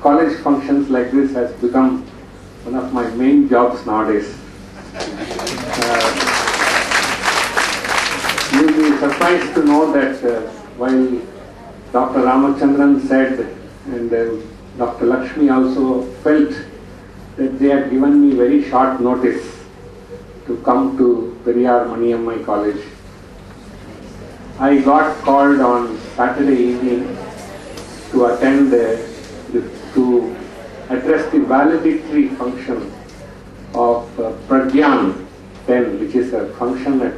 College functions like this has become one of my main jobs nowadays. You'll be surprised to know that while Dr. Ramachandran said and Dr. Lakshmi also felt that they had given me very short notice to come to Periyar Maniammai College, I got called on Saturday evening to attend to address the valedictory function of Pragyan 10, which is a function at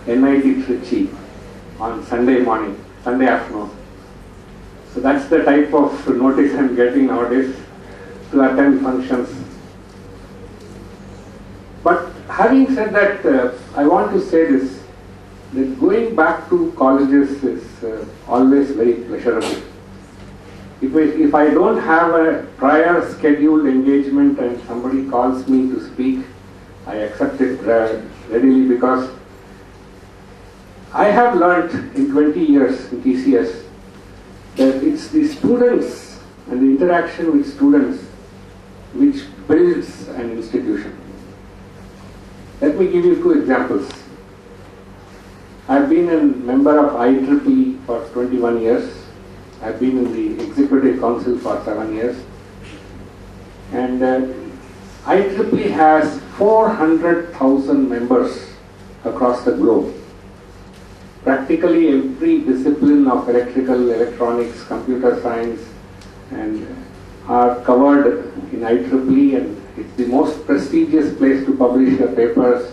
NIT Trichy on Sunday morning, Sunday afternoon. So that's the type of notice I'm getting nowadays to attend functions. But having said that, I want to say this, that going back to colleges is always very pleasurable. If I don't have a prior scheduled engagement and somebody calls me to speak, I accept it readily, because I have learnt in 20 years in TCS that it's the students and the interaction with students which builds an institution. Let me give you two examples. I've been a member of IEEE for 21 years. I've been in the Executive Council for 7 years. And IEEE has 400,000 members across the globe. Practically every discipline of electrical, electronics, computer science and are covered in IEEE, and it's the most prestigious place to publish your papers,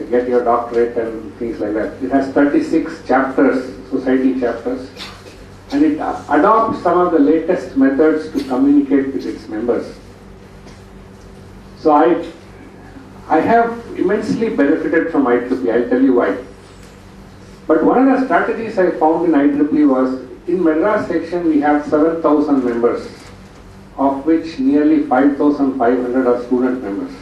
get your doctorate and things like that. It has 36 chapters, society chapters, and it adopts some of the latest methods to communicate with its members. So I have immensely benefited from IEEE, I'll tell you why. But one of the strategies I found in IEEE was, in Madras section we have 7,000 members, of which nearly 5,500 are student members.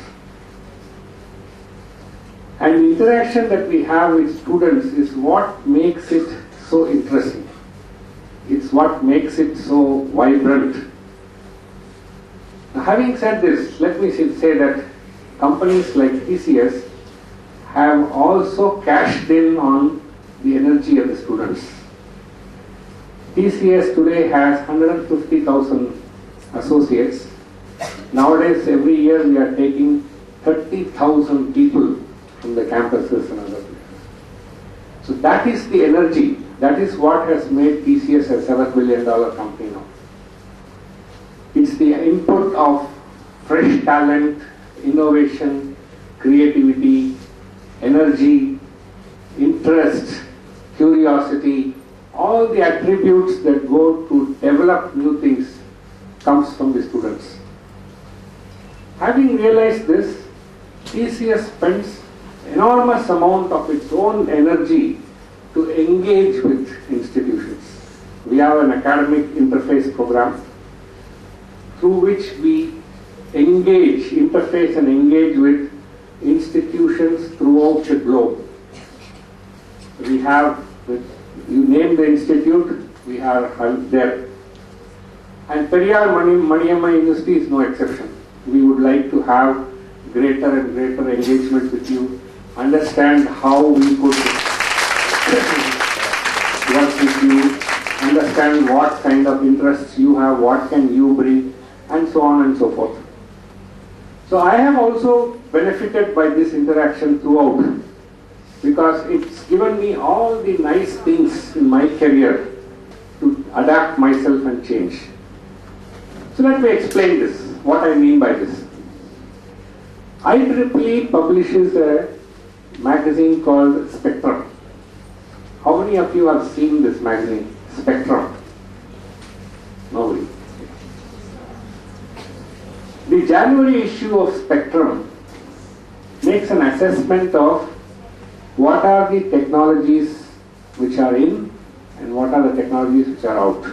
And the interaction that we have with students is what makes it so interesting. It's what makes it so vibrant. Now, having said this, let me say that companies like TCS have also cashed in on the energy of the students. TCS today has 150,000 associates. Nowadays, every year we are taking 30,000 people from the campuses and other places. So that is the energy. That is what has made TCS a $7 billion company now. It's the input of fresh talent, innovation, creativity, energy, interest, curiosity, all the attributes that go to develop new things comes from the students. Having realized this, TCS spends enormous amount of its own energy to engage with institutions. We have an academic interface program through which we interface and engage with institutions throughout the globe. We have, you name the institute, we are there. And Periyar Maniammai University is no exception. We would like to have greater and greater engagement with you, understand how we could work with you, understand what kind of interests you have, what can you bring, and so on and so forth. So I have also benefited by this interaction throughout, because it's given me all the nice things in my career to adapt myself and change. So let me explain this, what I mean by this. IEEE publishes a magazine called Spectrum. How many of you have seen this magazine, Spectrum? Nobody. The January issue of Spectrum makes an assessment of what are the technologies which are in and what are the technologies which are out.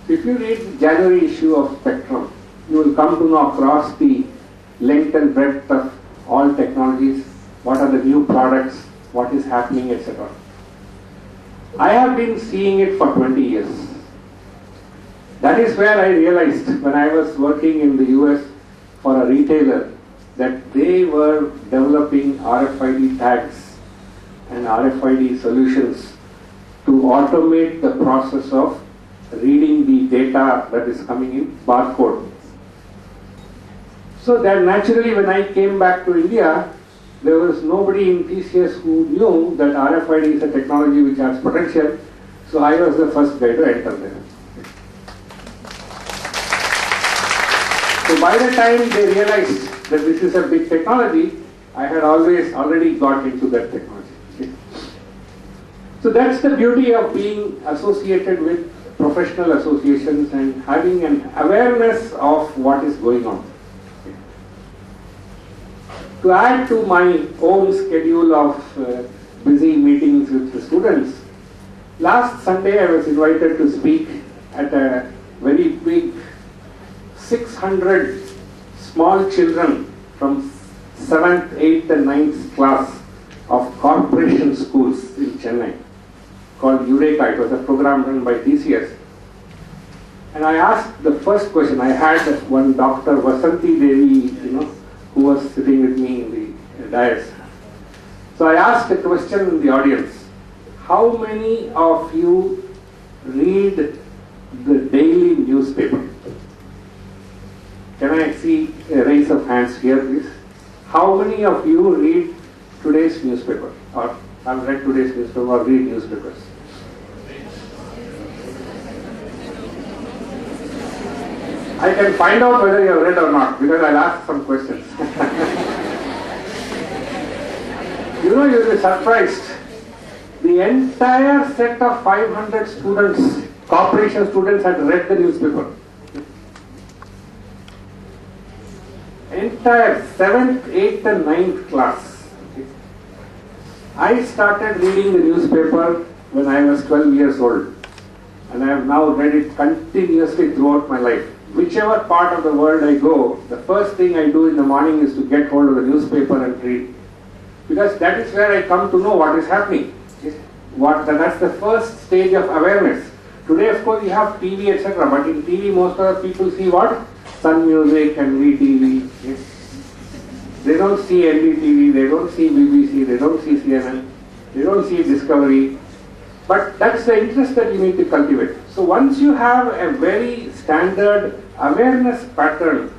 If you read the January issue of Spectrum, you will come to know across the length and breadth of all technologies, what are the new products, what is happening, etc. I have been seeing it for 20 years. That is where I realized when I was working in the US for a retailer that they were developing RFID tags and RFID solutions to automate the process of reading the data that is coming in barcode. So then naturally when I came back to India, there was nobody in TCS who knew that RFID is a technology which has potential. So I was the first guy to enter there. So by the time they realized that this is a big technology, I had already got into that technology. Okay. So that's the beauty of being associated with professional associations and having an awareness of what is going on. Okay. To add to my own schedule of busy meetings with the students, last Sunday I was invited to speak at a very big 600 small children from 7th, 8th and 9th class of corporation schools in Chennai called Eureka. It was a program run by TCS. And I asked the first question. I had one Dr. Vasanti Devi, who was sitting with me in the dais. So I asked a question in the audience. How many of you read the daily newspaper? Can I see a raise of hands here, please? How many of you read today's newspaper, or have read today's newspaper, or read newspapers? I can find out whether you have read or not, because I'll ask some questions. You'll be surprised. The entire set of 500 students, corporation students, had read the newspaper. Entire 7th, 8th and 9th class. I started reading the newspaper when I was 12 years old, and I have now read it continuously throughout my life. Whichever part of the world I go, the first thing I do in the morning is to get hold of the newspaper and read, because that is where I come to know what is happening. That's the first stage of awareness. Today, of course, you have TV, etc., but in TV most of the people see what? Sun Music and VTV. Yes. They don't see NDTV, they don't see BBC, they don't see CNN, they don't see Discovery. But that's the interest that you need to cultivate. So once you have a very standard awareness pattern,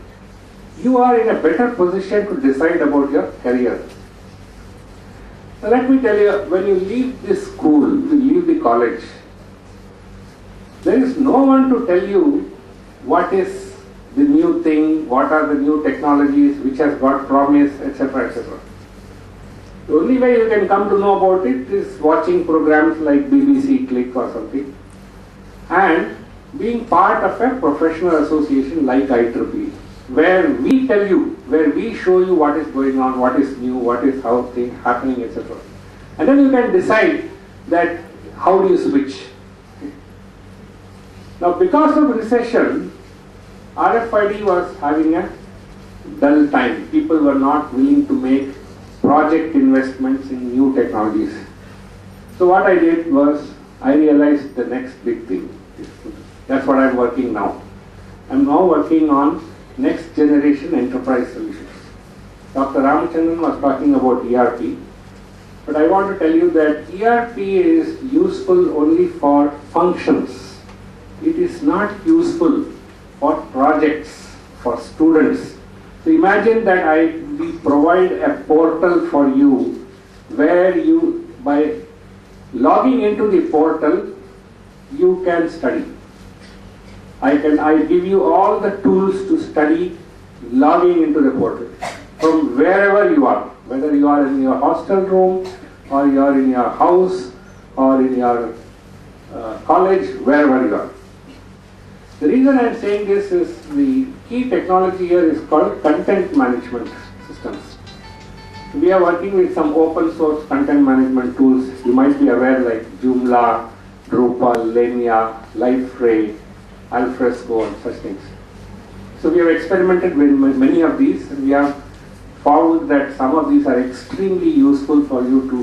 you are in a better position to decide about your career. So let me tell you, when you leave this school, you leave the college, there is no one to tell you what is the new thing, what are the new technologies, which has got promise, etc., etc. The only way you can come to know about it is watching programs like BBC Click or something, and being part of a professional association like IEEE, where we tell you, where we show you what is going on, what is new, what is how things happening, etc. And then you can decide that how do you switch. Now, because of recession, RFID was having a dull time. People were not willing to make project investments in new technologies. So what I did was, I realized the next big thing. That's what I'm working now. I'm now working on next generation enterprise solutions. Dr. Ramachandran was talking about ERP, but I want to tell you that ERP is useful only for functions. It is not useful for projects, for students. So imagine that we provide a portal for you where you, by logging into the portal, you can study. I give you all the tools to study logging into the portal from wherever you are, whether you are in your hostel room or you are in your house or in your college, wherever you are. The reason I am saying this is the key technology here is called content management systems. We are working with some open source content management tools. You might be aware, like Joomla, Drupal, Lemia, Lightfray, Alfresco, and such things. So we have experimented with many of these, and we have found that some of these are extremely useful for you to